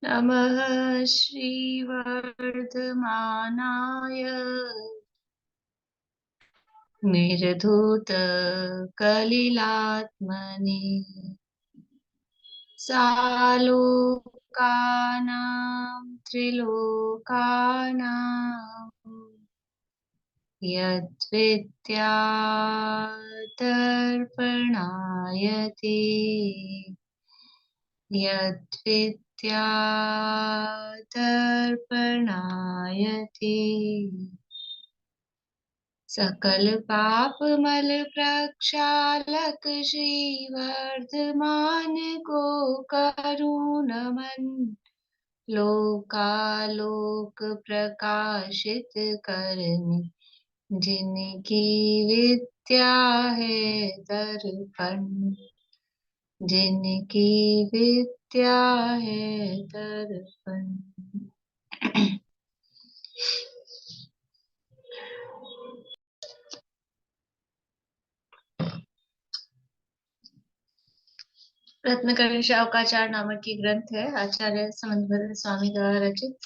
नमः श्रीवर्धमानाय निर्धूतकलिलात्मने सालोकानां त्रिलोकानां यद्विद्यादर्पणायते यद्विद्यादर्पणायते सकल पाप मल प्रक्षालक श्रीवर्धमान को करुणमन लोकालोक प्रकाशित करने जिनकी विद्या है दर्पण जिनकी विद्या है दर्पण। रत्नकवि शावकाचार्य नामक की ग्रंथ है, आचार्य समंतभद्र स्वामी द्वारा रचित।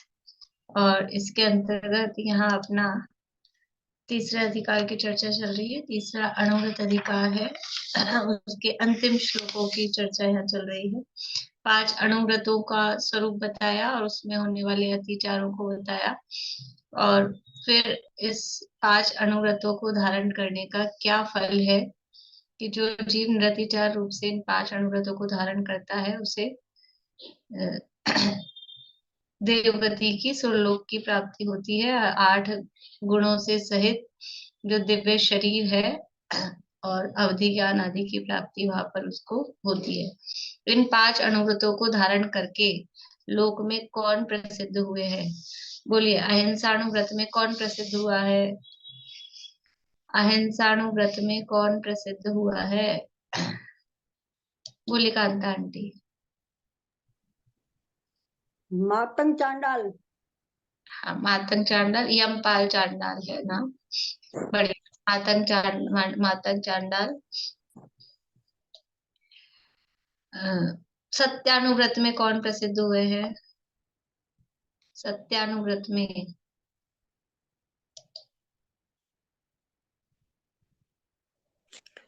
और इसके अंतर्गत यहाँ अपना तीसरे अधिकार की चर्चा चल रही है। तीसरा अणुव्रत अधिकार है, उसके अंतिम श्लोकों की चर्चा यहाँ चल रही है। 5 अणुव्रतों का स्वरूप बताया और उसमें होने वाले अतिचारों को बताया, और फिर इस 5 अणुव्रतों को धारण करने का क्या फल है कि जो जीव निरतिचार रूप से इन 5 अणुव्रतों को धारण करता है उसे देवगति की सुरलोक की प्राप्ति होती है। 8 गुणों से सहित जो दिव्य शरीर है और अवधि ज्ञान आदि की प्राप्ति वहां पर उसको होती है। इन 5 अणुव्रतों को धारण करके लोक में कौन प्रसिद्ध हुए हैं? बोलिए, अहिंसाणुव्रत में कौन प्रसिद्ध हुआ है? अहिंसाणुव्रत में कौन प्रसिद्ध हुआ है? बोलिए कांता आंटी। मातंग चांडाल। हाँ, मातंग चांडाल, यमपाल चांडाल है ना। बड़े मातंग चांडाल। सत्यानुव्रत में कौन प्रसिद्ध हुए हैं? सत्यानुव्रत में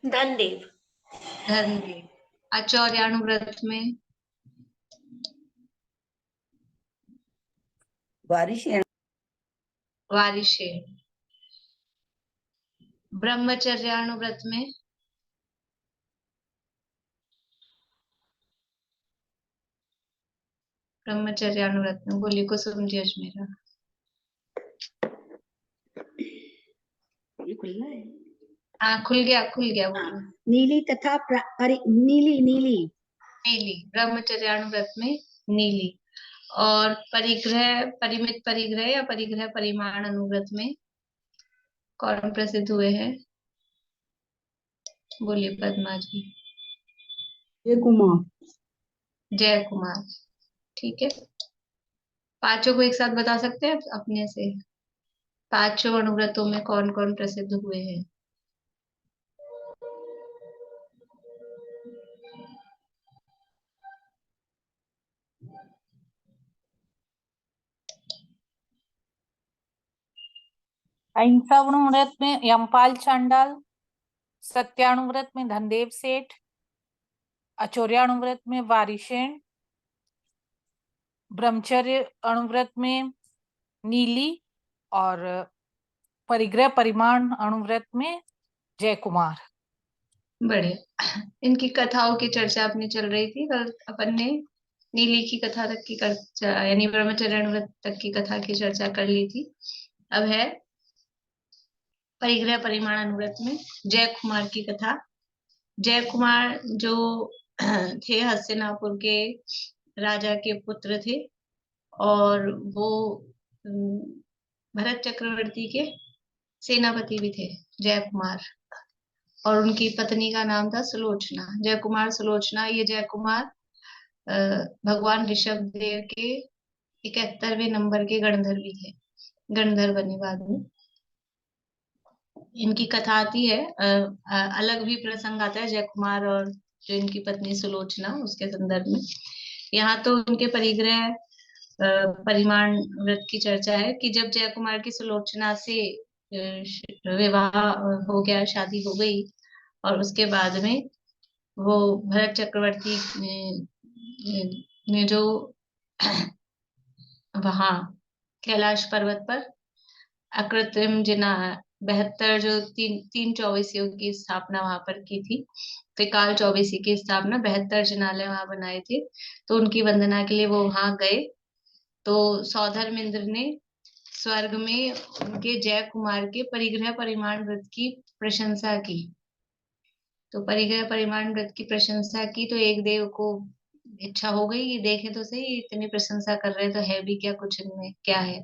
धनदेव। धनदेव। आचौर्यानुव्रत में वारिशेन। वारिशेन। ब्रह्मचर्यानुव्रत में ब्रह्मचर्यानुव्रत में बोलिए कुसुम जी अजमेरा। खुलना है। हाँ, खुल गया बोलिए। नीली तथा नीली नीली नीली, ब्रह्मचर्यानुव्रत में नीली। और परिग्रह, परिमित परिग्रह या परिग्रह परिमाण अनुव्रत में कौन प्रसिद्ध हुए हैं? बोलिए पद्मा जी। जय कुमार। जय कुमार। ठीक है, पांचों को एक साथ बता सकते हैं अपने से? 5 अणुव्रतों में कौन कौन प्रसिद्ध हुए हैं? अहिंसाणुव्रत में यमपाल चांडाल, सत्यानुव्रत में धनदेव सेठ, आचौर्यानुव्रत में वारिशेन, ब्रह्मचर्य अणुव्रत में नीली और परिग्रह परिमाण अणुव्रत में जय कुमार। बढ़िया। इनकी कथाओं की चर्चा अपनी चल रही थी। कल अपन ने नीली की कथा तक की यानी ब्रह्मचर्य अणुव्रत तक की कथा की चर्चा कर ली थी। अब है परिग्रह परिमाण अनुव्रत में जय कुमार की कथा। जय कुमार जो थे हस्तिनापुर के राजा के पुत्र थे, और वो भरत चक्रवर्ती के सेनापति भी थे जय कुमार। और उनकी पत्नी का नाम था सुलोचना। जय कुमार सुलोचना, ये जय कुमार भगवान ऋषभ देव के 71वें नंबर के गणधर भी थे। गणधर बने बाद में। इनकी कथा आती है, अलग भी प्रसंग आता है जय कुमार और जो इनकी पत्नी सुलोचना, उसके संदर्भ में। यहाँ तो उनके परिग्रह परिमाण व्रत की चर्चा है कि जब जय कुमार की सुलोचना से विवाह हो गया, शादी हो गई, और उसके बाद में वो भरत चक्रवर्ती ने जो वहां कैलाश पर्वत पर अकृत्रिम जिना 72 जो तीन चौबीसियों की स्थापना वहां पर की थी, त्रिकाल चौबीसी की स्थापना, 72 जिनालय वहां बनाए थे। तो उनकी वंदना के लिए वो वहां गए। तो सौधर्म इंद्र ने स्वर्ग में उनके जय कुमार के परिग्रह परिमाण व्रत की प्रशंसा की। तो परिग्रह परिमाण व्रत की प्रशंसा की तो एक देव को इच्छा हो गई कि देखे तो सही, इतनी प्रशंसा कर रहे तो है भी क्या, कुछ इनमें क्या है।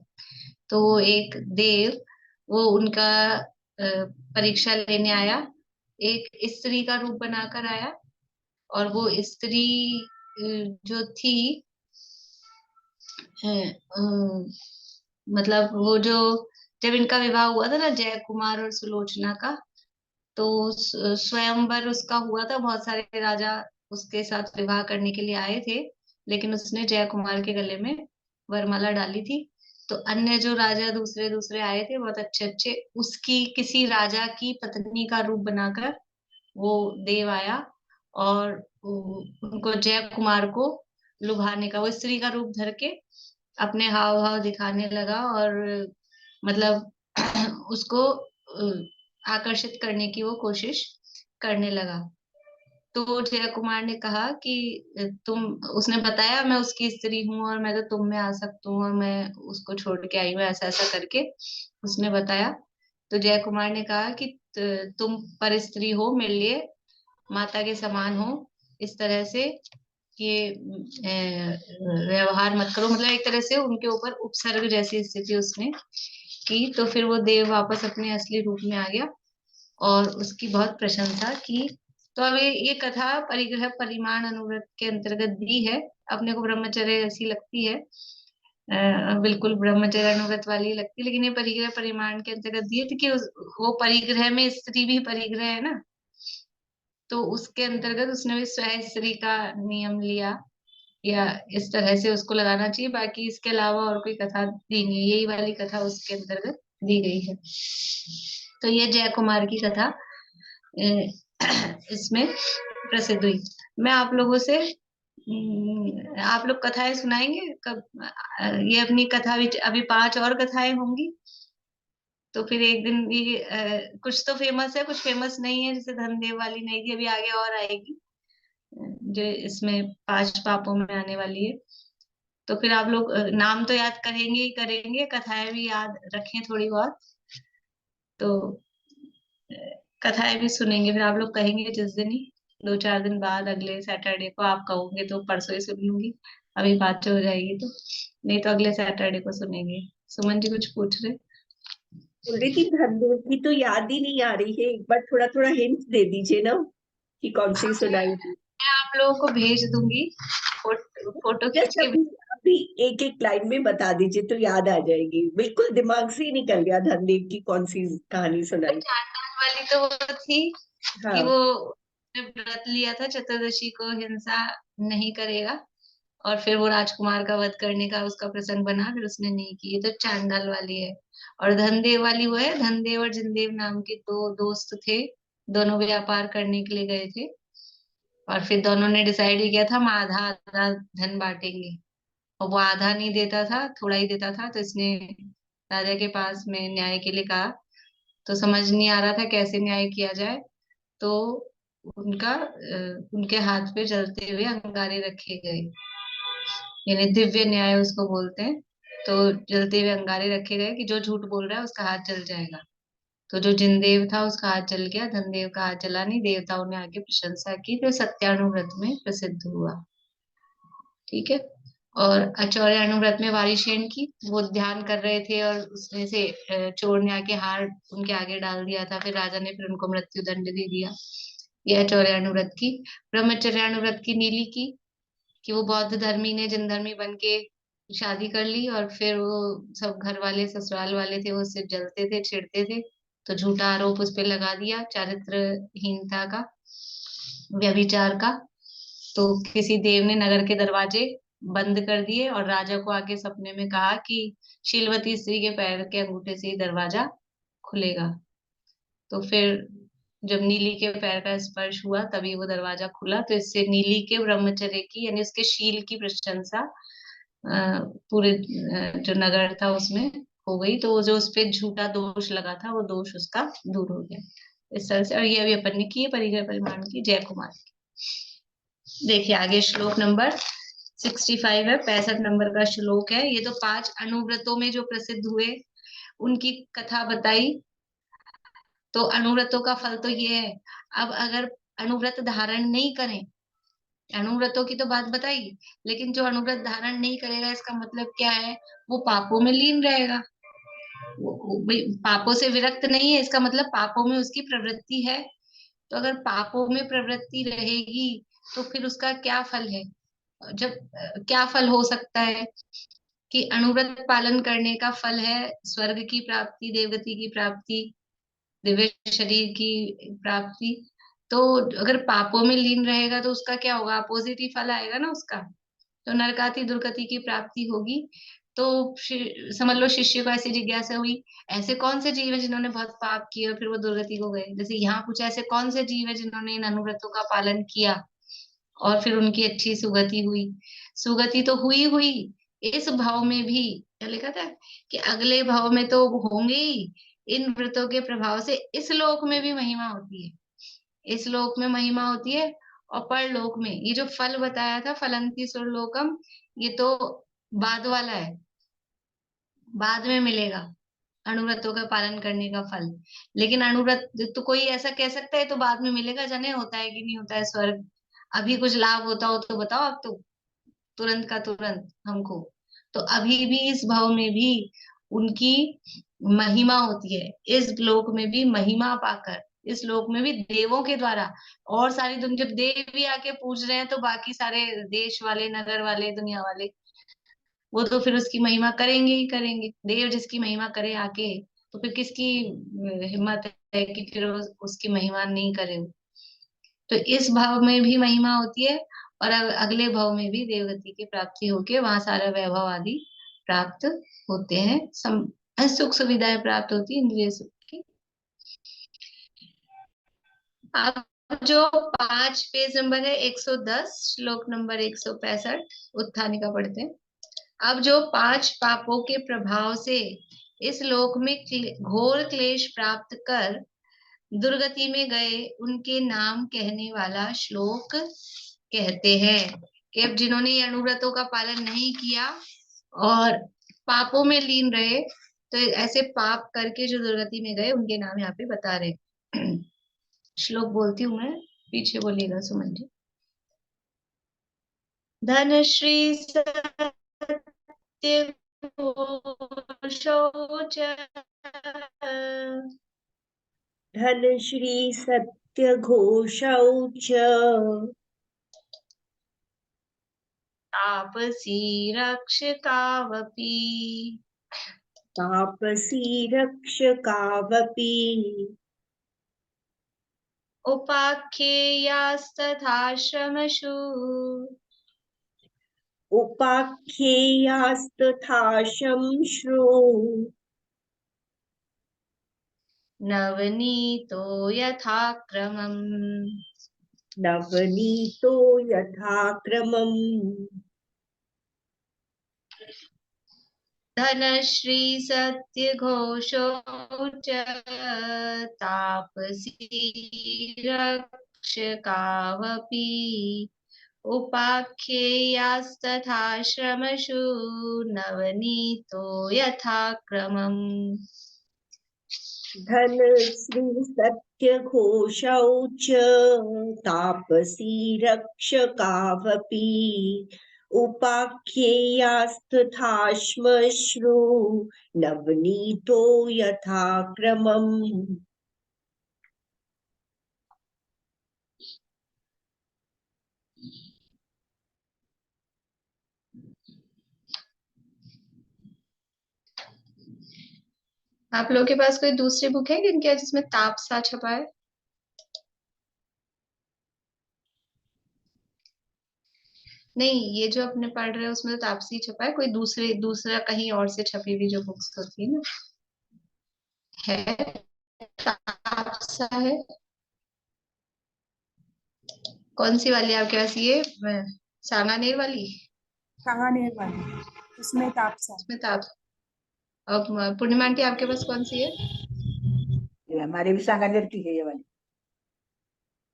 तो वो एक देव वो उनका परीक्षा लेने आया, एक स्त्री का रूप बनाकर आया। और वो स्त्री जो थी मतलब वो जो जब इनका विवाह हुआ था ना जय कुमार और सुलोचना का, तो स्वयंवर उसका हुआ था, बहुत सारे राजा उसके साथ विवाह करने के लिए आए थे, लेकिन उसने जय कुमार के गले में वरमाला डाली थी। तो अन्य जो राजा दूसरे दूसरे आए थे बहुत अच्छे अच्छे, उसकी किसी राजा की पत्नी का रूप बनाकर वो देव आया, और उनको जय कुमार को लुभाने का, वो स्त्री का रूप धर के अपने हाव भाव दिखाने लगा, और मतलब उसको आकर्षित करने की वो कोशिश करने लगा। तो जय कुमार ने कहा कि तुम, उसने बताया मैं उसकी स्त्री हूँ और मैं तो तुम में आसक्त हूँ और मैं उसको छोड़ के आई हूँ, ऐसा ऐसा करके उसने बताया। तो जय कुमार ने कहा कि तुम पर स्त्री हो, मेरे लिए माता के समान हो, इस तरह से ये व्यवहार मत करो। मतलब एक तरह से उनके ऊपर उपसर्ग जैसी स्थिति उसने की। तो फिर वो देव वापस अपने असली रूप में आ गया और उसकी बहुत प्रशंसा की। तो अब ये कथा परिग्रह परिमाण अनुव्रत के अंतर्गत दी है। अपने को ब्रह्मचर्य ऐसी लगती है, बिल्कुल ब्रह्मचर्य अनुव्रत वाली लगती है, लेकिन ये परिग्रह परिमाण के अंतर्गत दी है क्योंकि वो परिग्रह में स्त्री भी परिग्रह है ना, तो उसके अंतर्गत उसने भी स्व स्त्री का नियम लिया, या इस तरह से उसको लगाना चाहिए। बाकी इसके अलावा और कोई कथा दी नहीं, यही वाली कथा उसके अंतर्गत दी गई है। तो ये जय कुमार की कथा इसमें प्रसिद्ध हुई। मैं आप लोगों से आप लोग कथाएं सुनाएंगे कब? ये अपनी कथा अभी 5 और कथाएं होंगी। तो फिर एक दिन ये कुछ तो फेमस है, कुछ फेमस नहीं है, जैसे धनदेव वाली नहीं थी, अभी आगे और आएगी जो इसमें 5 पापों में आने वाली है। तो फिर आप लोग नाम तो याद करेंगे ही करेंगे, कथाएं भी याद रखें थोड़ी बहुत। तो अ, कथाएं भी सुनेंगे, फिर आप लोग कहेंगे जिस दिन ही 2-4 दिन बाद, अगले सैटरडे को आप कहोगे तो परसों ही सुन लूंगी, अभी बात हो जाएगी तो, नहीं तो अगले सैटरडे को सुनेंगे। सुमन जी कुछ पूछ रहे? बोल रही थी धनदेव की तो याद ही नहीं आ रही है, एक बार थोड़ा थोड़ा हिंट दे दीजिए ना कि कौन सी सुनाई थी। मैं आप लोगों को भेज दूंगी, फोटो खींच जस्ट के। अभी अभी एक एक लाइन में बता दीजिए तो याद आ जाएगी, बिल्कुल दिमाग से ही निकल गया धनदेव की कौन सी कहानी सुनाई। चांडाल वाली तो वो थी कि हाँ। वो ने व्रत लिया था चतुर्दशी को हिंसा नहीं करेगा, और फिर वो राजकुमार का वध करने का उसका प्रसंग बना, फिर उसने नहीं की। ये तो चांडाल वाली है। और धनदेव वाली वो है, धनदेव और जिनदेव नाम के 2 दोस्त थे, दोनों व्यापार करने के लिए गए थे, और फिर दोनों ने डिसाइड किया था हम आधा आधा धन बांटेंगे। और वो आधा नहीं देता था, थोड़ा ही देता था, तो इसने राजा के पास में न्याय के लिए कहा। तो समझ नहीं आ रहा था कैसे न्याय किया जाए, तो उनके हाथ पे जलते हुए अंगारे रखे गए, यानी दिव्य न्याय उसको बोलते हैं। तो जलते हुए अंगारे रखे गए कि जो झूठ बोल रहा है उसका हाथ जल जाएगा। तो जो जिनदेव था उसका हाथ जल गया, धनदेव का हाथ जला नहीं। देवताओं ने आगे प्रशंसा की, तो सत्यानुव्रत में प्रसिद्ध हुआ। ठीक है। और आचार्य अनुव्रत में वारिशेन की, वो ध्यान कर रहे थे और उसमें से चोर ने आके हार उनके आगे डाल दिया था, फिर राजा ने फिर उनको मृत्यु दंड दे दिया। यह आचार्य अनुव्रत की। ब्रह्मचर्य अनुव्रत की नीली की, कि वो बौद्ध धर्मी ने जिन धर्मी बन के शादी कर ली, और फिर वो सब घर वाले ससुराल वाले थे वो उससे जलते थे, चिढ़ते थे, तो झूठा आरोप उस पे लगा दिया चारित्रहीनता का, व्यभिचार का। तो किसी देव ने नगर के दरवाजे बंद कर दिए और राजा को आके सपने में कहा कि शीलवती स्त्री के पैर के अंगूठे से ही दरवाजा खुलेगा। तो फिर जब नीली के पैर का स्पर्श हुआ तभी वो दरवाजा खुला। तो इससे नीली के ब्रह्मचर्य की यानी उसके शील की प्रशंसा पूरे जो नगर था उसमें हो गई। तो वो जो उस पे झूठा दोष लगा था वो दोष उसका दूर हो गया इस तरह से। और ये अभी अपन ने की है परिग्रह परिमाण की जय कुमार की। देखिए आगे श्लोक नंबर 65 है, 65 नंबर का श्लोक है। ये तो 5 अनुव्रतों में जो प्रसिद्ध हुए उनकी कथा बताई। तो अनुव्रतों का फल तो ये है। अब अगर अनुव्रत धारण नहीं करें, अनुव्रतों की तो बात बताई, लेकिन जो अनुव्रत धारण नहीं करेगा इसका मतलब क्या है? वो पापों में लीन रहेगा। पापों से विरक्त नहीं है, इसका मतलब पापों में उसकी प्रवृत्ति है। तो अगर पापों में प्रवृत्ति रहेगी तो फिर उसका क्या फल है? जब क्या फल हो सकता है कि अनुव्रत पालन करने का फल है स्वर्ग की प्राप्ति, देवगति की प्राप्ति, दिव्य शरीर की प्राप्ति। तो अगर पापों में लीन रहेगा तो उसका क्या होगा? अपोजिट ही फल आएगा ना उसका। तो नरकाति दुर्गति की प्राप्ति होगी। तो समझ लो शिष्य को ऐसी जिज्ञासा हुई, ऐसे कौन से जीव है जिन्होंने बहुत पाप किए और फिर वो दुर्गति को गए? जैसे यहाँ कुछ ऐसे कौन से जीव है जिन्होंने इन अनुव्रतों का पालन किया और फिर उनकी अच्छी सुगति हुई? सुगति तो हुई हुई इस भाव में भी। क्या लिखा था कि अगले भाव में तो होंगे ही। इन व्रतों के प्रभाव से इस लोक में भी महिमा होती है, इस लोक में महिमा होती है। और परलोक में ये जो फल बताया था फलंती सुरलोकम, ये तो बाद वाला है, बाद में मिलेगा अनुव्रतों का पालन करने का फल। लेकिन अनुव्रत तो कोई ऐसा कह सकता है तो बाद में मिलेगा, जाने होता है कि नहीं होता है स्वर्ग। अभी कुछ लाभ होता हो तो बताओ आप तो, तुरंत का तुरंत हमको। तो अभी भी इस भाव में भी उनकी महिमा होती है, इस लोक में भी महिमा पाकर, इस लोक में भी देवों के द्वारा। और सारी दुनिया जब देव भी आके पूज रहे हैं तो बाकी सारे देश वाले, नगर वाले, दुनिया वाले वो तो फिर उसकी महिमा करेंगे ही करेंगे। देव जिसकी महिमा करे आके तो फिर किसकी हिम्मत है कि फिर उसकी महिमा नहीं करे। तो इस भाव में भी महिमा होती है और अगले भाव में भी देवगति की प्राप्ति होके वहां सारा वैभव आदि प्राप्त होते हैं। सुख सुविधाएं प्राप्त होती है इंद्रिय सुख की। अब जो 5 पेज नंबर है 110, श्लोक नंबर 165 उत्थानी का पढ़ते हैं। अब जो 5 पापों के प्रभाव से इस लोक में घोर क्लेश प्राप्त कर दुर्गति में गए उनके नाम कहने वाला श्लोक कहते हैं कि अब जिन्होंने ये अनुव्रतों का पालन नहीं किया और पापों में लीन रहे, तो ऐसे पाप करके जो दुर्गति में गए उनके नाम यहाँ पे बता रहे। श्लोक बोलती हूँ मैं, पीछे बोलिएगा सुमन जी। धन श्री सत्य घोषोच धन श्री सत्य घोषौ च तापसी रक्षकावपि तापसी रक्षकावपि उपाख्येयास्तथाश्रमसु उपाख्येयास्तथा शंश्रु नवनीतो यथा क्रमम् नवनीतो यथा क्रमम् धनश्री सत्यघोषो च तापसी रक्षकावपि उपाख्येयास्तथाश्रमसु नवनीतो यथा क्रमम्। धन श्री सत्य घोषौ च तापसी रक्षकावपि उपाख्येयास्तथा श्मश्रु नवनीतो यथा क्रमम्। आप लोगों के पास कोई दूसरी बुक है जिनके जिसमें तापसा छपा है? नहीं, ये जो अपने पढ़ रहे हैं उसमें तो तापसी छपा है, कोई दूसरा कहीं और से छपी हुई जो बुक्स होती है ना, है तापसा है। कौन सी वाली आपके पास, ये सांगानेर वाली? सांगानेर वाली, उसमें तापसा। इसमें ताप। अब पूर्णिमा आंटी आपके पास कौन सी है? ये हमारी भी सांगानेर की है ये वाली।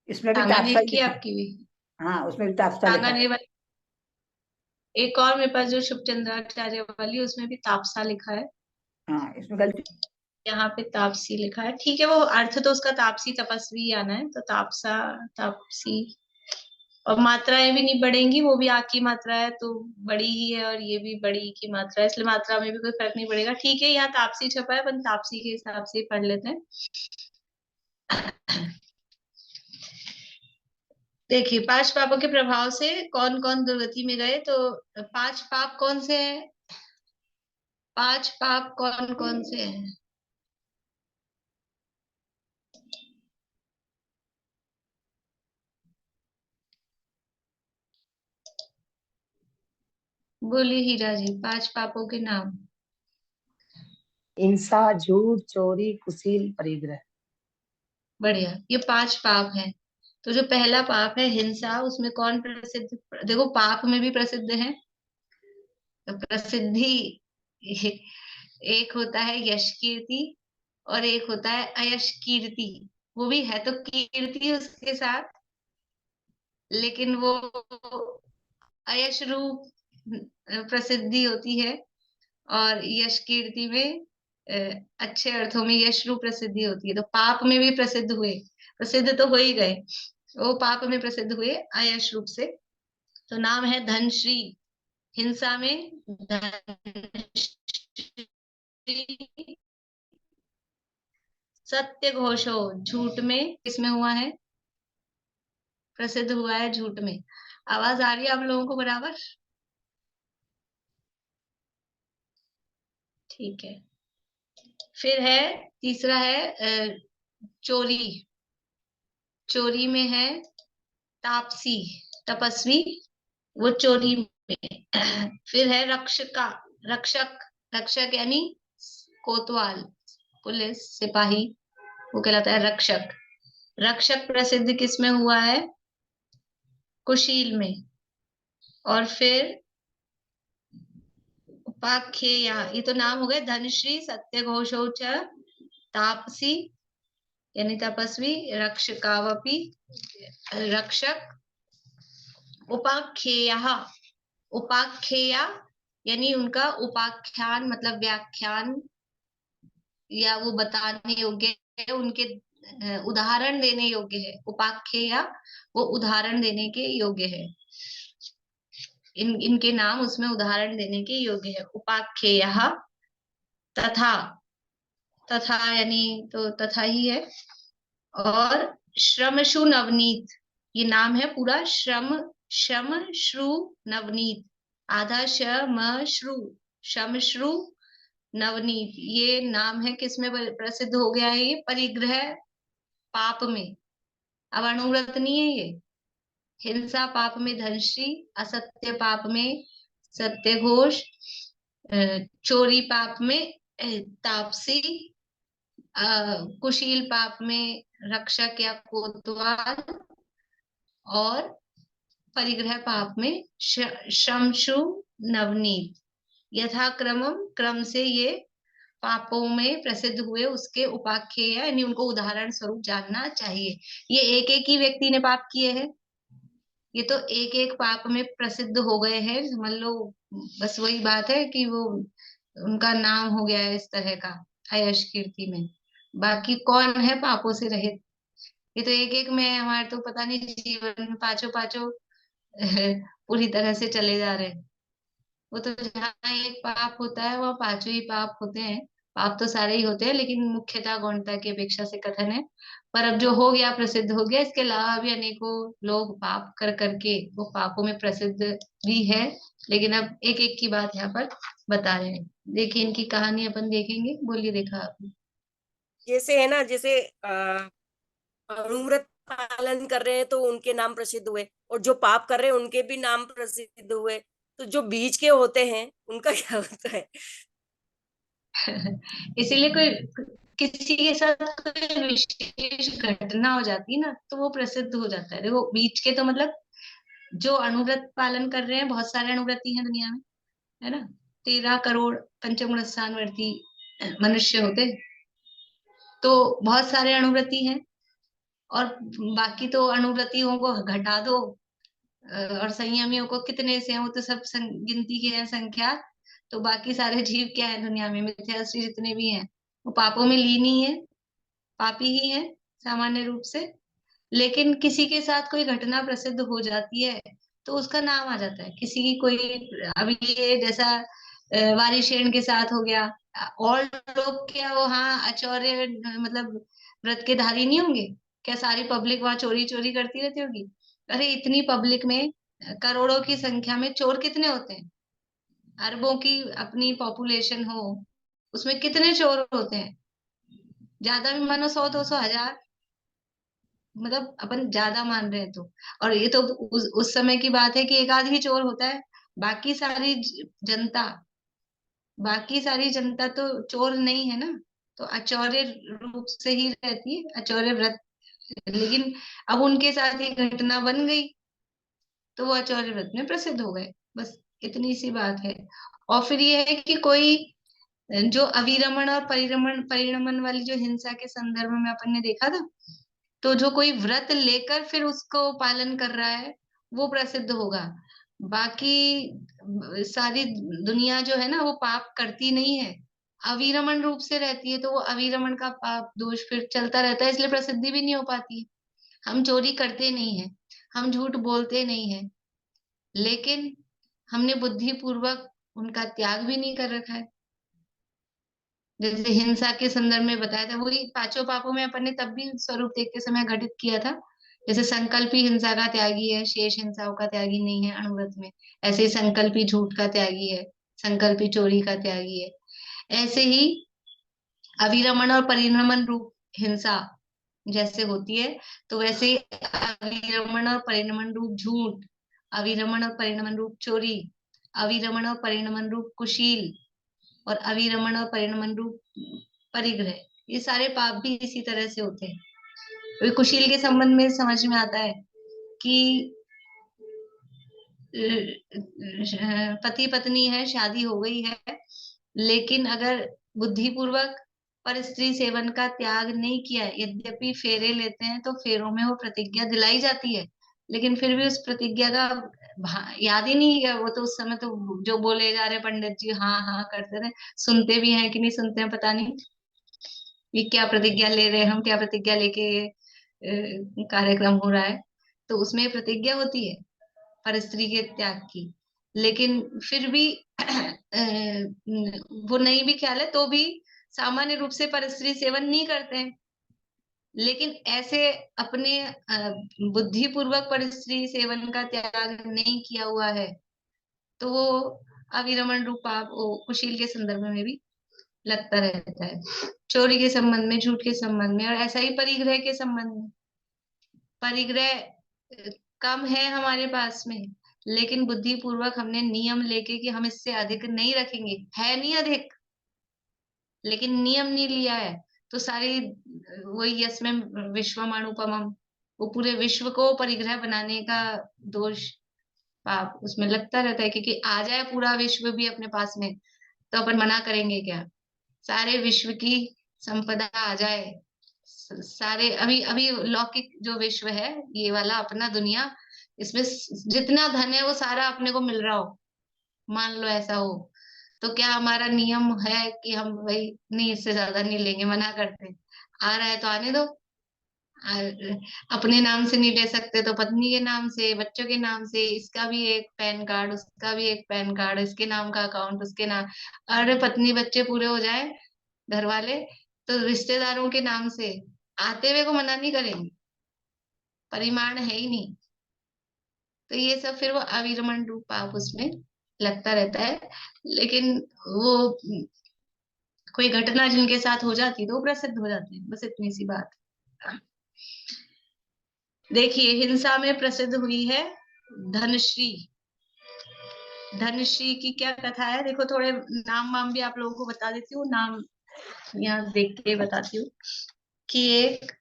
इसमें भी तापसा सांगानेर ही की लिखा आपकी भी? है। हाँ, उसमें भी तापसा लिखा है। सांगानेर वाली। एक और मेरे पास जो शुभचंद्राचार्य वाली, उसमें भी तापसा लिखा है। हाँ, इसमें गलती। यहाँ पे तापसी लिखा है, ठीक है, वो अर्थ तो उसका तापसी तपस्वी आना है, तो तापसा, तापसी। और मात्राएं भी नहीं बढ़ेंगी, वो भी आ की मात्रा है तो बड़ी ही है, और ये भी बड़ी की मात्रा है, इसलिए मात्रा में भी कोई फर्क नहीं पड़ेगा। ठीक है, यहाँ तापसी छपा है, अपन तापसी के हिसाब से ही पढ़ लेते हैं। देखिए, 5 पापों के प्रभाव से कौन कौन दुर्गति में गए, तो 5 पाप कौन से हैं? 5 पाप कौन कौन से हैं? बोलिए हीरा जी, 5 पापों के नाम। हिंसा, झूठ, चोरी, कुशील, परिग्रह। बढ़िया, ये 5 पाप हैं। तो जो पहला पाप है हिंसा, उसमें कौन प्रसिद्ध? देखो, पाप में भी प्रसिद्ध है, तो प्रसिद्धि एक होता है यश कीर्ति, और एक होता है अयश कीर्ति। वो भी है तो कीर्ति उसके साथ, लेकिन वो अयश रूप प्रसिद्धि होती है, और यश कीर्ति में अच्छे अर्थों में यश रूप प्रसिद्धि होती है। तो पाप में भी प्रसिद्ध हुए, प्रसिद्ध तो हो ही गए, वो पाप में प्रसिद्ध हुए अयश रूप से। तो नाम है धनश्री। हिंसा में धनश्री, सत्य घोषो, झूठ में किसमें हुआ है? प्रसिद्ध हुआ है झूठ में। आवाज आ रही है आप लोगों को बराबर? ठीक है। फिर है, तीसरा है चोरी। चोरी में है तापसी, तपस्वी, वो चोरी में। फिर है रक्षका, रक्षक, रक्षक यानी कोतवाल, पुलिस सिपाही, वो कहलाता है रक्षक। रक्षक प्रसिद्ध किस में हुआ है? कुशील में। और फिर उपाख्येया, ये तो नाम हो गए, धनश्री, सत्य घोषोच, तापसी यानी तपस्वी, रक्षकावपि रक्षक, उपाख्येया, उपाख्येया यानी उनका उपाख्यान मतलब व्याख्यान, या वो बताने योग्य है, उनके उदाहरण देने योग्य है। उपाख्येया वो उदाहरण देने के योग्य है, इनके नाम उसमें उदाहरण देने के योग्य है। उपाख्येयः, तथा, तथा यानी तो तथा ही है। और श्रमशु नवनीत, ये नाम है पूरा, श्रम, श्रम श्रु नवनीत, आधा श्रम श्रु, श्रमश्रु नवनीत, ये नाम है किसमें प्रसिद्ध हो गया है? ये परिग्रह पाप में। अब अनुव्रत नहीं है ये। हिंसा पाप में धनश्री, असत्य पाप में सत्यघोष, चोरी पाप में तापसी, कुशील पाप में रक्षक या कोतवाल, और परिग्रह पाप में शमशु नवनीत। यथाक्रमम, क्रम से ये पापों में प्रसिद्ध हुए, उसके उपाख्य है, यानी उनको उदाहरण स्वरूप जानना चाहिए। ये एक एक ही व्यक्ति ने पाप किए हैं, ये तो एक एक पाप में प्रसिद्ध हो गए हैं, समझ लो। बस वही बात है कि वो उनका नाम हो गया है इस तरह का अयश कीर्ति में। बाकी कौन है पापों से रहित? ये तो एक एक में हमारे तो पता नहीं जीवन में पांचों पांचों पूरी तरह से चले जा रहे हैं। वो तो जहाँ एक पाप होता है वहाँ पांचों ही पाप होते हैं। पाप तो सारे ही होते हैं, लेकिन मुख्यतः गौणता की अपेक्षा से कथन है। पर अब जो हो गया प्रसिद्ध हो गया, इसके अलावा भी अनेकों लोग पाप कर करके वो पापों में प्रसिद्ध भी है, लेकिन अब एक एक की बात यहाँ पर बता रहे हैं। देखिए, इनकी कहानी अपन देखेंगे। बोलिए, देखा आपने? जैसे है ना, जैसे अनुव्रत पालन कर रहे हैं तो उनके नाम प्रसिद्ध हुए, और जो पाप कर रहे हैं उनके भी नाम प्रसिद्ध हुए। तो जो बीच के होते हैं उनका क्या होता है? इसीलिए कोई किसी के साथ कोई विशेष घटना हो जाती है ना, तो वो प्रसिद्ध हो जाता है। देखो बीच के तो मतलब जो अणुव्रत पालन कर रहे हैं, बहुत सारे अणुव्रती हैं दुनिया में, है ना। 13 करोड़ पंचमगुण स्थानवर्ती मनुष्य होते हैं। तो बहुत सारे अणुव्रती हैं, और बाकी तो अणुव्रतियों को घटा दो, और संयमियों को कितने से हैं, वो तो सब गिनती के हैं, संख्या। तो बाकी सारे जीव क्या है दुनिया में, मिथ्याश्री जितने भी हैं, वो पापों में लीन ही है, पापी ही है सामान्य रूप से। लेकिन किसी के साथ कोई घटना प्रसिद्ध हो जाती है तो उसका नाम आ जाता है। किसी की कोई, अभी ये जैसा वारिशेन के साथ हो गया, और लोग क्या वो हाँ आचार्य मतलब व्रत के धारी नहीं होंगे क्या? सारी पब्लिक वहां चोरी चोरी करती रहती होगी। अरे इतनी पब्लिक में करोड़ों की संख्या में चोर कितने होते हैं? अरबों की अपनी पॉपुलेशन हो, उसमें कितने चोर होते हैं? ज्यादा भी मानो, 100 200 1000, मतलब अपन ज्यादा मान रहे हैं तो। और ये तो उस समय की बात है कि एक आध ही चोर होता है। बाकी सारी जनता, बाकी सारी जनता तो चोर नहीं है ना। तो अचौर्य रूप से ही रहती है, अचौर्य व्रत। लेकिन अब उनके साथ ये घटना बन गई तो वो अचौर्य व्रत में प्रसिद्ध हो गए, बस इतनी सी बात है। और फिर ये है कि कोई जो अविरमण और परिरमण परिणमन वाली जो हिंसा के संदर्भ में अपन ने देखा था, तो जो कोई व्रत लेकर फिर उसको पालन कर रहा है वो प्रसिद्ध होगा। बाकी सारी दुनिया जो है ना वो पाप करती नहीं है, अविरमण रूप से रहती है, तो वो अविरमण का पाप दोष फिर चलता रहता है, इसलिए प्रसिद्धि भी नहीं हो पाती है। हम चोरी करते नहीं है, हम झूठ बोलते नहीं है, लेकिन हमने बुद्धि पूर्वक उनका त्याग भी नहीं कर रखा है। जैसे हिंसा के संदर्भ में बताया था, वही पांचों पापों में अपन ने तब भी स्वरूप देखते समय घटित किया था। जैसे संकल्पी हिंसा का त्यागी है, शेष हिंसाओं का त्यागी नहीं है अणुव्रत में। ऐसे ही संकल्पी झूठ का त्यागी है, संकल्पी चोरी का त्यागी है। ऐसे ही अविरमण और परिणमन रूप हिंसा जैसे होती है, तो वैसे ही अविरमण और परिणमन रूप झूठ, अविरमण और परिणमन रूप चोरी, अविरमण और परिणमन रूप कुशील, और अविरमण और परिणमन रूप परिग्रह, ये सारे पाप भी इसी तरह से होते हैं। तो कुशील के संबंध में समझ में आता है कि पति पत्नी है, शादी हो गई है, लेकिन अगर बुद्धिपूर्वक पर स्त्री सेवन का त्याग नहीं किया है, यद्यपि फेरे लेते हैं तो फेरों में वो प्रतिज्ञा दिलाई जाती है, लेकिन फिर भी उस प्रतिज्ञा का याद ही नहीं है। वो तो उस समय तो जो बोले जा रहे पंडित जी हाँ हाँ करते रहे, सुनते भी हैं कि नहीं सुनते हैं पता नहीं, ये क्या प्रतिज्ञा ले रहे हैं हम, क्या प्रतिज्ञा लेके कार्यक्रम हो रहा है। तो उसमें प्रतिज्ञा होती है पर स्त्री के त्याग की, लेकिन फिर भी वो नहीं भी ख्याल है तो भी सामान्य रूप से पर स्त्री सेवन नहीं करते हैं। लेकिन ऐसे अपने बुद्धि पूर्वक पर स्त्री सेवन का त्याग नहीं किया हुआ है, तो वो अविरमण रूप पाप वो कुशील के संदर्भ में भी लगता रहता है, चोरी के संबंध में, झूठ के संबंध में, और ऐसा ही परिग्रह के संबंध में। परिग्रह कम है हमारे पास में, लेकिन बुद्धि पूर्वक हमने नियम लेके कि हम इससे अधिक नहीं रखेंगे, है नहीं अधिक, लेकिन नियम नहीं लिया है, तो सारी वही यस्मिन् विश्वमानुपमम्, वो पूरे विश्व को परिग्रह बनाने का दोष पाप उसमें लगता रहता है। क्योंकि आ जाए पूरा विश्व भी अपने पास में तो अपन मना करेंगे क्या? सारे विश्व की संपदा आ जाए, सारे अभी अभी लौकिक जो विश्व है ये वाला अपना दुनिया, इसमें जितना धन है वो सारा अपने को मिल रहा हो, मान लो ऐसा हो, तो क्या हमारा नियम है कि हम भाई नहीं इससे ज्यादा नहीं लेंगे, मना करते हैं? आ रहा है तो आने दो। अपने नाम से नहीं ले सकते तो पत्नी के नाम से, बच्चों के नाम से, इसका भी एक पैन कार्ड, उसका भी एक पैन कार्ड, इसके नाम का अकाउंट, उसके नाम। अरे पत्नी बच्चे पूरे हो जाए घर वाले तो रिश्तेदारों के नाम से आते हुए को मना नहीं करेंगे, परिमाण है ही नहीं। तो ये सब फिर वो अविरमण रूप पाप उसमें लगता रहता है। लेकिन वो कोई घटना जिनके साथ हो जाती तो वो प्रसिद्ध हो जाते हैं, बस इतनी सी बात। देखिए हिंसा में प्रसिद्ध हुई है धनश्री। धनश्री की क्या कथा है, देखो थोड़े नाम वाम भी आप लोगों को बता देती हूँ, नाम यहाँ देख के बताती हूँ कि एक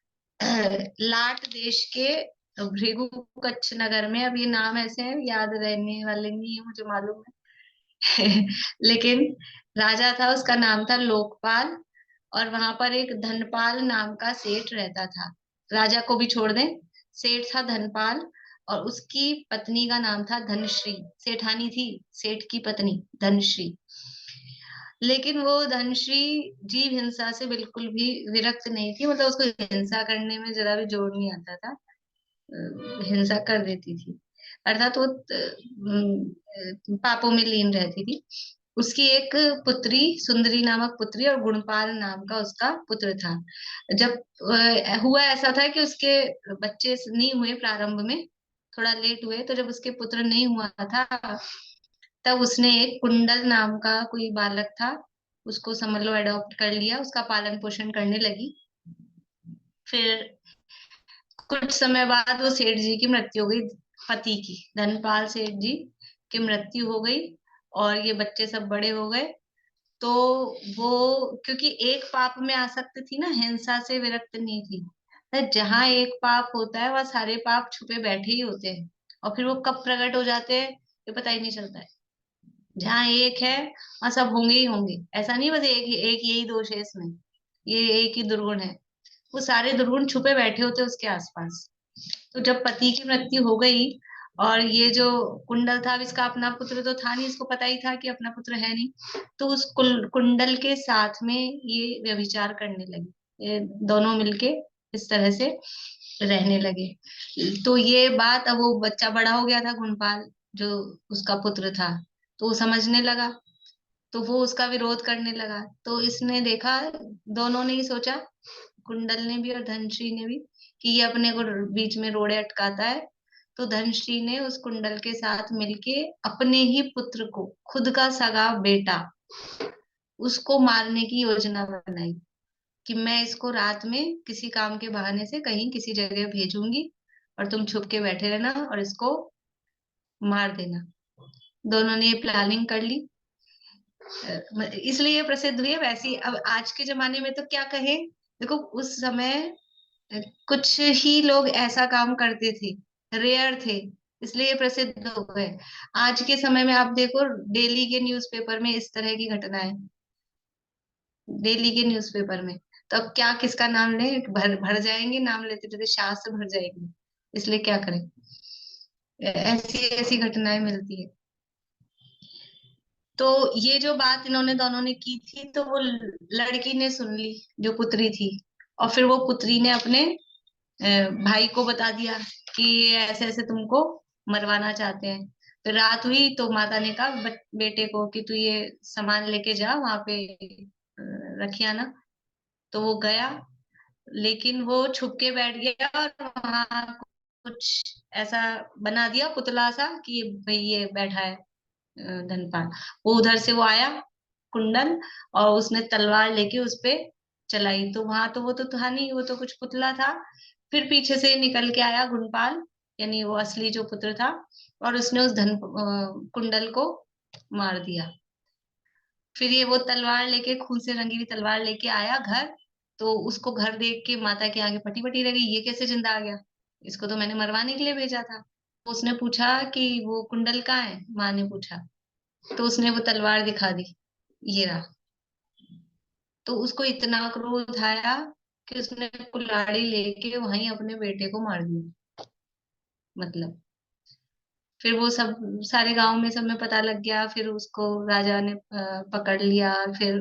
लाट देश के भृगु कच्छ नगर में, अब ये नाम ऐसे हैं याद रहने वाले नहीं है मुझे मालूम है लेकिन राजा था, उसका नाम था लोकपाल, और वहां पर एक धनपाल नाम का सेठ रहता था। राजा को भी छोड़ दें, सेठ था धनपाल, और उसकी पत्नी का नाम था धनश्री। सेठानी थी, सेठ की पत्नी धनश्री। लेकिन वो धनश्री जीव हिंसा से बिल्कुल भी विरक्त नहीं थी, मतलब उसको हिंसा करने में जरा भी जोर नहीं आता था, हिंसा कर देती थी, अर्थात वो पापों में लीन रहती थी। उसकी एक पुत्री, सुंदरी नामक पुत्री, और गुणपाल नाम का उसका पुत्र था। जब हुआ ऐसा था कि उसके बच्चे नहीं हुए प्रारंभ में, थोड़ा लेट हुए, तो जब उसके पुत्र नहीं हुआ था तब उसने एक कुंडल नाम का कोई बालक था, उसको समझ लो अडॉप्ट कर लिया, उसका पालन पोषण करने लगी। फिर कुछ समय बाद वो सेठ जी की मृत्यु हो गई, पति की, धनपाल सेठ जी की मृत्यु हो गई, और ये बच्चे सब बड़े हो गए। तो वो क्योंकि एक पाप में आसक्त थी ना, हिंसा से विरक्त नहीं थी, तो जहां एक पाप होता है वहां सारे पाप छुपे बैठे ही होते हैं, और फिर वो कब प्रकट हो जाते हैं ये पता ही नहीं चलता है। जहाँ एक है वहां सब होंगे ही होंगे, ऐसा नहीं बस एक यही दोष है इसमें, ये एक ही दुर्गुण है, वो सारे दुर्गुण छुपे बैठे होते हैं उसके आसपास। तो जब पति की मृत्यु हो गई, और ये जो कुंडल था, अब इसका अपना पुत्र तो था नहीं, इसको पता ही था कि अपना पुत्र है नहीं, तो उस कुंडल के साथ में ये व्यभिचार करने लगे, ये दोनों मिलके इस तरह से रहने लगे। तो ये बात, अब वो बच्चा बड़ा हो गया था गुणपाल, जो उसका पुत्र था, तो वो समझने लगा, तो वो उसका विरोध करने लगा। तो इसने देखा, दोनों ने ही सोचा, कुंडल ने भी और धनश्री ने भी, कि ये अपने को बीच में रोड़े अटकाता है। तो धनश्री ने उस कुंडल के साथ मिलके अपने ही पुत्र को, खुद का सगा बेटा, उसको मारने की योजना बनाई, कि मैं इसको रात में किसी काम के बहाने से कहीं किसी जगह भेजूंगी, और तुम छुप के बैठे रहना और इसको मार देना। दोनों ने ये प्लानिंग कर ली, इसलिए प्रसिद्ध हुई है। वैसी अब आज के जमाने में तो क्या कहे, देखो उस समय कुछ ही लोग ऐसा काम करते थे, रेयर थे, इसलिए प्रसिद्ध हो गए। आज के समय में आप देखो, डेली के न्यूज़पेपर में इस तरह की घटनाएं, डेली के न्यूज़पेपर में, तो अब क्या किसका नाम ले, भर भर जाएंगे, नाम लेते लेते शास्त्र भर जाएंगे, इसलिए क्या करें, ऐसी ऐसी घटनाएं मिलती है। तो ये जो बात इन्होंने दोनों ने की थी, तो वो लड़की ने सुन ली, जो पुत्री थी, और फिर वो पुत्री ने अपने भाई को बता दिया कि ये ऐसे ऐसे तुमको मरवाना चाहते हैं। फिर रात हुई तो माता ने कहा बेटे को कि तू ये सामान लेके जा, वहां पे रखिया ना। तो वो गया, लेकिन वो छुप के बैठ गया, और वहां कुछ ऐसा बना दिया पुतला सा कि भाई ये बैठा है धनपाल। वो उधर से वो आया कुंडल, और उसने तलवार लेके उस पे चलाई, तो वहां तो वो तो था नहीं, वो तो कुछ पुतला था। फिर पीछे से निकल के आया गुणपाल, यानी वो असली जो पुत्र था, और उसने उस कुंडल को मार दिया। फिर ये वो तलवार लेके, खून से रंगी हुई तलवार लेके आया घर, तो उसको घर देख के माता के आगे पटी पटी रह गई, ये कैसे जिंदा आ गया, इसको तो मैंने मरवाने के लिए भेजा था। उसने पूछा कि वो कुंडल कहाँ है, माँ ने पूछा, तो उसने वो तलवार दिखा दी, ये रहा। तो उसको इतना क्रोध आया कि उसने कुल्हाड़ी लेके वहीं अपने बेटे को मार दिया, मतलब। फिर वो सब सारे गांव में सब में पता लग गया, फिर उसको राजा ने पकड़ लिया, फिर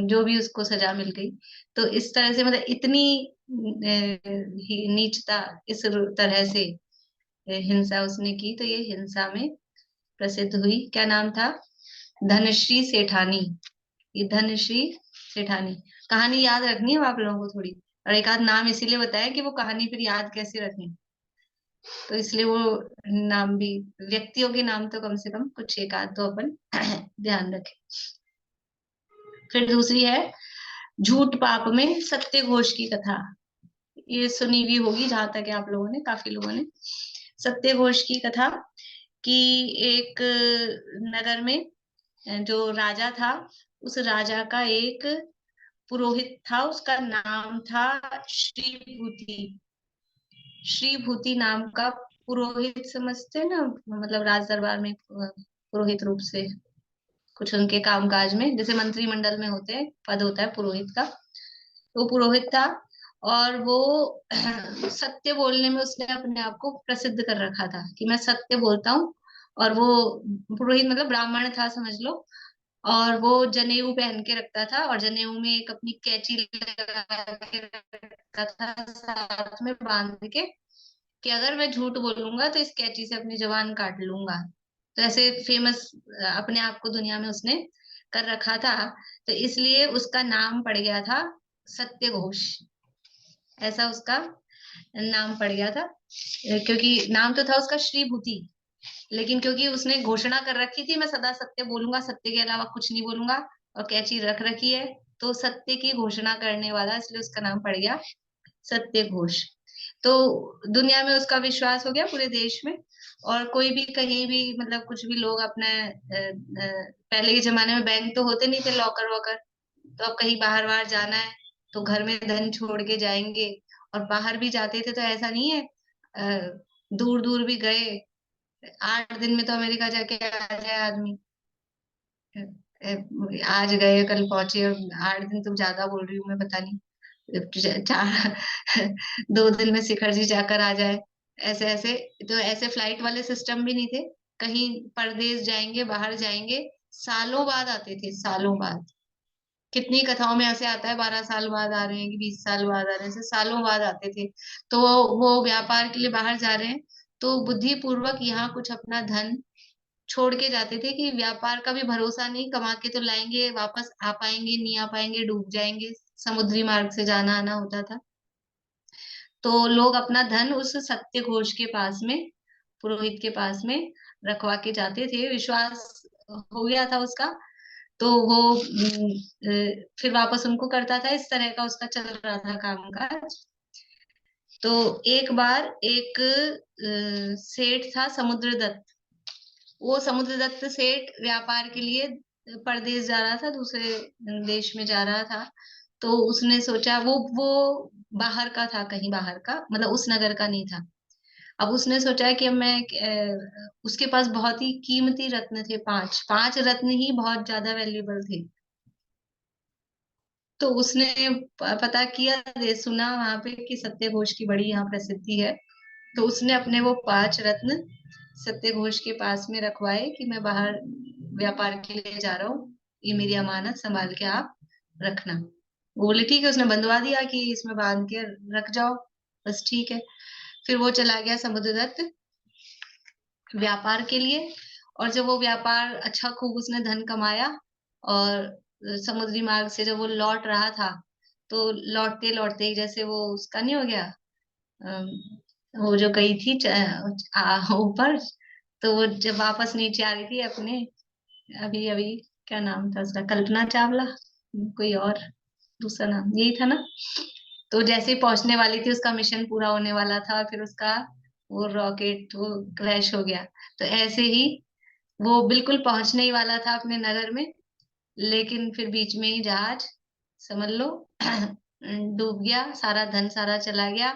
जो भी उसको सजा मिल गई। तो इस तरह से, मतलब इतनी नीचता, इस तरह से हिंसा उसने की, तो ये हिंसा में प्रसिद्ध हुई। क्या नाम था, धनश्री सेठानी। ये धनश्री सेठानी, कहानी याद रखनी है आप लोगों को थोड़ी, और एक आध नाम इसीलिए बताया कि वो कहानी फिर याद कैसे रखें, तो इसलिए वो नाम भी, व्यक्तियों के नाम तो कम से कम कुछ एक आध तो अपन ध्यान रखें। फिर दूसरी है झूठ पाप में सत्य घोष की कथा। ये सुनी हुई होगी जहां तक है आप लोगों ने, काफी लोगों ने। सत्यघोष की कथा कि एक नगर में जो राजा था, उस राजा का एक पुरोहित था, उसका नाम था श्रीभूति। श्रीभूति नाम का पुरोहित, समझते हैं ना, मतलब राज दरबार में पुरोहित रूप से कुछ उनके कामकाज में, जैसे मंत्रिमंडल में होते हैं, पद होता है पुरोहित का। वो पुरोहित था और वो सत्य बोलने में उसने अपने आप को प्रसिद्ध कर रखा था कि मैं सत्य बोलता हूँ। और वो पुरोहित मतलब ब्राह्मण था समझ लो। और वो जनेऊ पहन के रखता था, और जनेऊ में एक अपनी कैंची लगा के रखता था साथ में बांध के, कि अगर मैं झूठ बोलूंगा तो इस कैंची से अपनी जुबान काट लूंगा। तो ऐसे फेमस अपने आप को दुनिया में उसने कर रखा था। तो इसलिए उसका नाम पड़ गया था सत्य घोष। ऐसा उसका नाम पड़ गया था, क्योंकि नाम तो था उसका श्रीभूति, लेकिन क्योंकि उसने घोषणा कर रखी थी मैं सदा सत्य बोलूंगा, सत्य के अलावा कुछ नहीं बोलूंगा, और कैची रख रखी है, तो सत्य की घोषणा करने वाला, इसलिए उसका नाम पड़ गया सत्य घोष। तो दुनिया में उसका विश्वास हो गया पूरे देश में। और कोई भी कहीं भी, मतलब कुछ भी लोग अपने पहले के जमाने में बैंक तो होते नहीं थे, लॉकर वॉकर, तो अब कहीं बाहर बाहर जाना है तो घर में धन छोड़ के जाएंगे। और बाहर भी जाते थे तो ऐसा नहीं है, दूर दूर भी गए, 8 दिन में तो अमेरिका जाके आ जाए आदमी। आज गए कल पहुंचे, और 8 दिन तुम ज्यादा बोल रही हूँ मैं, पता नहीं, 2 दिन में शिखर जी जाकर आ जाए। ऐसे ऐसे, तो ऐसे फ्लाइट वाले सिस्टम भी नहीं थे। कहीं परदेश जाएंगे, बाहर जाएंगे, सालों बाद आते थे, सालों बाद। कितनी कथाओं में ऐसे आता है 12 साल बाद आ रहे हैं कि 20 साल बाद आ रहे हैं, ऐसे सालों बाद आते थे। तो वो व्यापार के लिए बाहर जा रहे हैं, तो बुद्धि पूर्वक यहाँ कुछ अपना धन छोड़ के जाते थे, कि व्यापार का भी भरोसा नहीं, कमा के तो लाएंगे, वापस आ पाएंगे नहीं आ पाएंगे, डूब जाएंगे। समुद्री मार्ग से जाना आना होता था। तो लोग अपना धन उस सत्य घोष के पास में, पुरोहित के पास में रखवा के जाते थे, विश्वास हो गया था उसका। तो वो फिर वापस उनको करता था, इस तरह का उसका चल रहा था कामकाज। तो एक बार एक सेठ था समुद्रदत्त। वो समुद्रदत्त सेठ व्यापार के लिए परदेश जा रहा था, दूसरे देश में जा रहा था। तो उसने सोचा, वो बाहर का था, कहीं बाहर का, मतलब उस नगर का नहीं था। अब उसने सोचा कि अब मैं उसके पास बहुत ही कीमती रत्न थे, 5 5 रत्न ही बहुत ज्यादा वैल्यूबल थे। तो उसने पता किया, सुना वहां पे कि सत्य घोष की बड़ी यहाँ प्रसिद्धि है। तो उसने अपने वो 5 रत्न सत्य घोष के पास में रखवाए कि मैं बाहर व्यापार के लिए जा रहा हूँ, ये मेरी अमानत संभाल के आप रखना। वो बोले ठीक है, उसने बंधवा दिया कि इसमें बांध के रख जाओ, बस ठीक है। फिर वो चला गया समुद्रदत्त व्यापार के लिए। और जब वो व्यापार अच्छा खूब उसने धन कमाया, और समुद्री मार्ग से जब वो लौट रहा था, तो लौटते लौटते जैसे वो उसका नहीं हो गया, अम, वो जो गई थी ऊपर, तो वो जब वापस नीचे आ रही थी अपने, अभी अभी क्या नाम था उसका, कल्पना चावला, कोई और दूसरा नाम यही था ना। तो जैसे ही पहुंचने वाली थी, उसका मिशन पूरा होने वाला था, और फिर उसका वो रॉकेट वो क्रैश हो गया। तो ऐसे ही वो बिल्कुल पहुंचने ही वाला था अपने नगर में, लेकिन फिर बीच में ही जहाज, समझ लो, डूब गया, सारा धन सारा चला गया।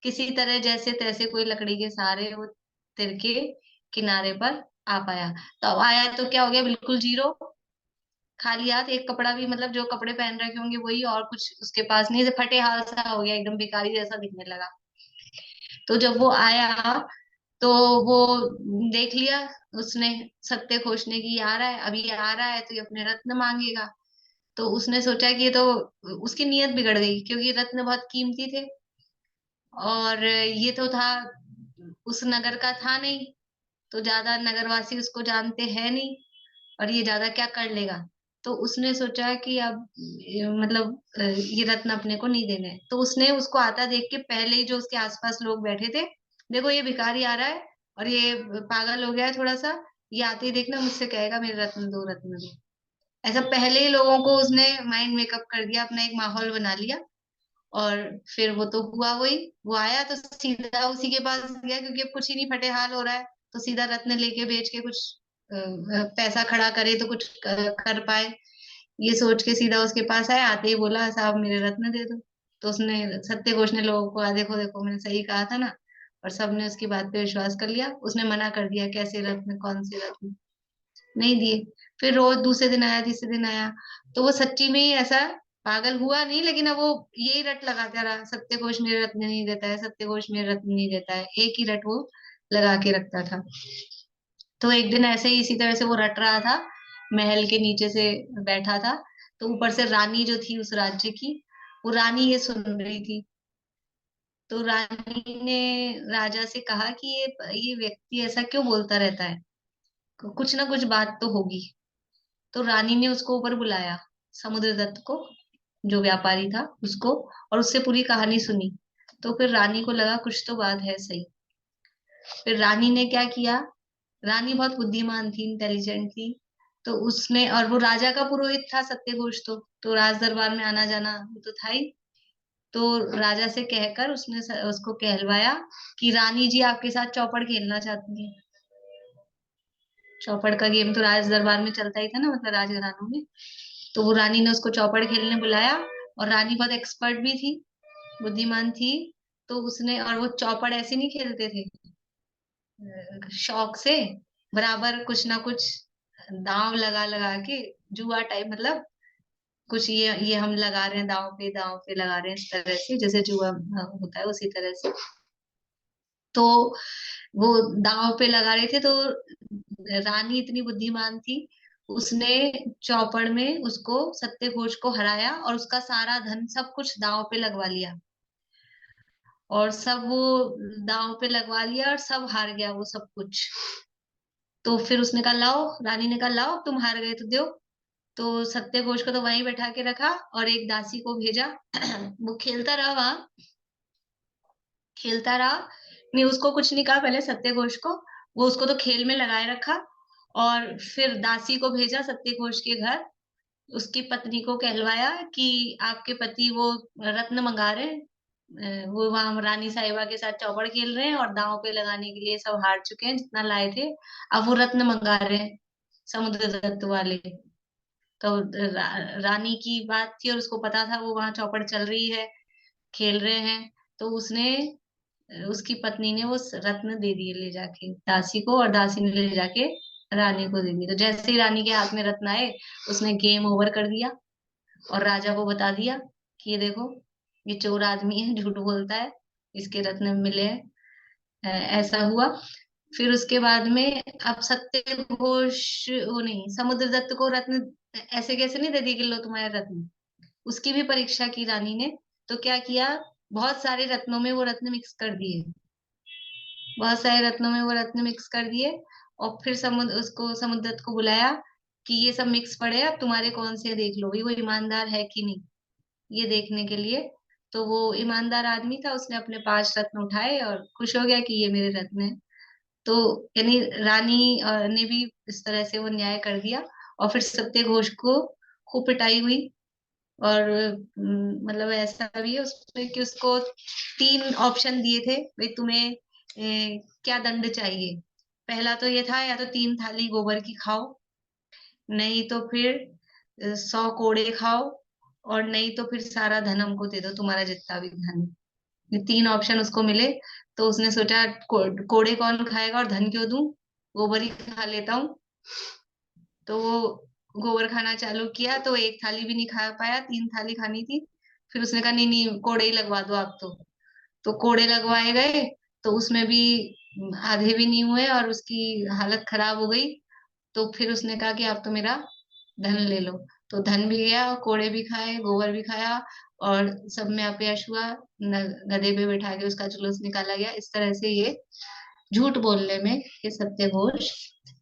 किसी तरह जैसे तैसे कोई लकड़ी के सहारे वो तिरके किनारे पर आ पाया। तो अब आया तो क्या हो गया, बिल्कुल जीरो, खाली हाथ, एक कपड़ा भी, मतलब जो कपड़े पहन रखे होंगे वही, और कुछ उसके पास नहीं, फटे हाल सा हो गया, एकदम भिखारी जैसा दिखने लगा। तो जब वो आया, तो वो देख लिया उसने, सत्य घोष ने, कि ये आ रहा है, अभी ये आ रहा है तो ये अपने रत्न मांगेगा। तो उसने सोचा कि ये तो, उसकी नीयत बिगड़ गई, क्योंकि रत्न बहुत कीमती थे, और ये तो था, उस नगर का था नहीं, तो ज्यादा नगरवासी उसको जानते हैं नहीं, और ये ज्यादा क्या कर लेगा। तो उसने सोचा कि अब मतलब ये रत्न अपने को नहीं देने। तो उसने उसको आता देख के पहले ही जो उसके आसपास लोग बैठे थे, देखो ये भिखारी आ रहा है और ये पागल हो गया है थोड़ा सा, ये आते ही देखना मुझसे कहेगा मेरे रत्न दो, रत्न दो। ऐसा पहले ही लोगों को उसने माइंड मेकअप कर दिया, अपना एक माहौल बना लिया। और फिर वो तो हुआ वही, वो आया तो सीधा उसी के पास गया, क्योंकि अब कुछ ही नहीं, फटे हाल हो रहा है, तो सीधा रत्न लेके बेच के कुछ पैसा खड़ा करे तो कुछ कर पाए, ये सोच के सीधा उसके पास आया। आते ही बोला, साहब मेरे रत्न दे दो। तो उसने, सत्य घोष ने लोगों को, देखो देखो मैंने सही कहा था ना, और सबने उसकी बात पे विश्वास कर लिया। उसने मना कर दिया, कैसे रत्न, कौन से रत्न, नहीं दिए। फिर रोज दूसरे दिन आया, तीसरे दिन आया, तो वो सच्ची में ही ऐसा पागल हुआ नहीं, लेकिन अब वो यही रट लगाता रहा, सत्य घोष मेरे रत्न नहीं देता है, सत्य घोष मेरे रत्न नहीं देता है, एक ही रट वो लगा के रखता था। तो एक दिन ऐसे ही इसी तरह से वो रट रहा था, महल के नीचे से बैठा था, तो ऊपर से रानी जो थी उस राज्य की, वो रानी ये सुन रही थी। तो रानी ने राजा से कहा कि ये व्यक्ति ऐसा क्यों बोलता रहता है, कुछ ना कुछ बात तो होगी। तो रानी ने उसको ऊपर बुलाया, समुद्रदत्त को, जो व्यापारी था उसको, और उससे पूरी कहानी सुनी। तो फिर रानी को लगा कुछ तो बात है सही। फिर रानी ने क्या किया, रानी बहुत बुद्धिमान थी, इंटेलिजेंट थी, तो उसने, और वो राजा का पुरोहित था सत्यघोष, तो राज दरबार में आना जाना वो तो था ही। तो राजा से कहकर उसने उसको कहलवाया कि रानी जी आपके साथ चौपड़ खेलना चाहती है। चौपड़ का गेम तो राज दरबार में चलता ही था ना, मतलब राजघरानों में। तो वो रानी ने उसको चौपड़ खेलने बुलाया, और रानी बहुत एक्सपर्ट भी थी, बुद्धिमान थी। तो उसने, और वो चौपड़ ऐसे नहीं खेलते थे शौक से, बराबर कुछ ना कुछ दांव लगा लगा के, जुआ टाइप, मतलब कुछ ये हम लगा रहे हैं दांव पे लगा रहे हैं, इस तरह से जैसे जुआ होता है उसी तरह से। तो वो दांव पे लगा रहे थे, तो रानी इतनी बुद्धिमान थी, उसने चौपड़ में उसको, सत्यघोष को हराया, और उसका सारा धन सब कुछ दांव पे लगवा लिया, और सब वो दांव पे लगवा लिया, और सब हार गया वो सब कुछ। तो फिर उसने कहा लाओ, रानी ने कहा लाओ, तुम हार गए तो दो। तो सत्यघोष को तो वहीं बैठा के रखा, और एक दासी को भेजा। वो खेलता रहा वहां, खेलता रहा, नहीं उसको कुछ नहीं कहा पहले सत्यघोष को, वो उसको तो खेल में लगाए रखा। और फिर दासी को भेजा सत्यघोष के घर, उसकी पत्नी को कहलवाया कि आपके पति वो रत्न मंगा रहे हैं, वो वहां रानी साहिबा के साथ चौपड़ खेल रहे हैं, और दांव पे लगाने के लिए सब हार चुके हैं जितना लाए थे, अब वो रत्न मंगा रहे हैं समुद्रदत्त वाले। तो रानी की बात थी, और उसको पता था वो वहां चौपड़ चल रही है, खेल रहे हैं। तो उसने, उसकी पत्नी ने वो रत्न दे दिए ले जाके दासी को, और दासी ने ले जाके रानी को दे दिए। तो जैसे ही रानी के हाथ में रत्न आए, उसने गेम ओवर कर दिया, और राजा को बता दिया कि ये देखो, ये चोर आदमी है, झूठ बोलता है, इसके रत्न मिले हैं। ऐसा हुआ। फिर उसके बाद में, अब सत्यघोष, वो नहीं, समुद्रदत्त को रत्न ऐसे कैसे नहीं दे दी कि लो तुम्हारे रत्न, उसकी भी परीक्षा की रानी ने। तो क्या किया, बहुत सारे रत्नों में वो रत्न मिक्स कर दिए, बहुत सारे रत्नों में वो रत्न मिक्स कर दिए। और फिर समुद्रदत्त को बुलाया कि ये सब मिक्स पड़े, अब तुम्हारे कौन से देख लो भाई, वो ईमानदार है कि नहीं, ये देखने के लिए। तो वो ईमानदार आदमी था, उसने अपने 5 रत्न उठाए और खुश हो गया कि ये मेरे रत्न है। तो यानी रानी ने भी इस तरह से वो न्याय कर दिया। और फिर सत्यघोष को खूब पिटाई हुई, और मतलब ऐसा भी है उसमें कि उसको 3 ऑप्शन दिए थे, भाई तुम्हें क्या दंड चाहिए। पहला तो ये था, या तो 3 थाली गोबर की खाओ, नहीं तो फिर 100 कोड़े खाओ, और नहीं तो फिर सारा धन हमको दे दो, तुम्हारा जितना भी धन है। ये 3 ऑप्शन उसको मिले। तो उसने सोचा कोड़े कौन खाएगा और धन क्यों दूं, गोबर ही खा लेता हूँ। तो वो गोबर खाना चालू किया, तो एक थाली भी नहीं खा पाया, 3 थाली खानी थी। फिर उसने कहा नहीं नहीं, कोड़े ही लगवा दो आप तो कोड़े लगवाए गए, तो उसमें भी आधे भी नहीं हुए, और उसकी हालत खराब हो गई। तो फिर उसने कहा कि आप तो मेरा धन ले लो। तो धन भी गया, कोड़े भी खाए, गोबर भी खाया, और सब में अपयश हुआ। गधे पे बैठा के उसका जुलूस निकाला गया। इस तरह से ये झूठ बोलने में ये सत्यघोष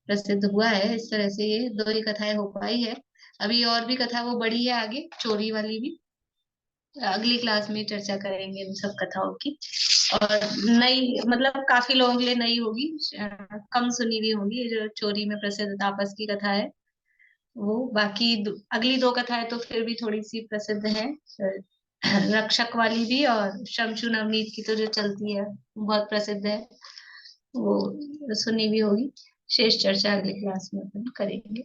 प्रसिद्ध हुआ है। इस तरह से ये 2 ही कथाएं हो पाई है। अभी और भी कथा वो बड़ी है आगे, चोरी वाली भी, अगली क्लास में चर्चा करेंगे इन सब कथाओं की। और नई, मतलब काफी लोगों के लिए नई होगी, कम सुनी हुई होगी, ये जो चोरी में प्रसिद्ध तापस की कथा है वो। बाकी अगली 2 कथाएं तो फिर भी थोड़ी सी प्रसिद्ध है, रक्षक वाली भी, और शमशु नवनीत की तो जो चलती है बहुत प्रसिद्ध है, वो सुनी भी होगी। शेष चर्चा अगली क्लास में अपन करेंगे।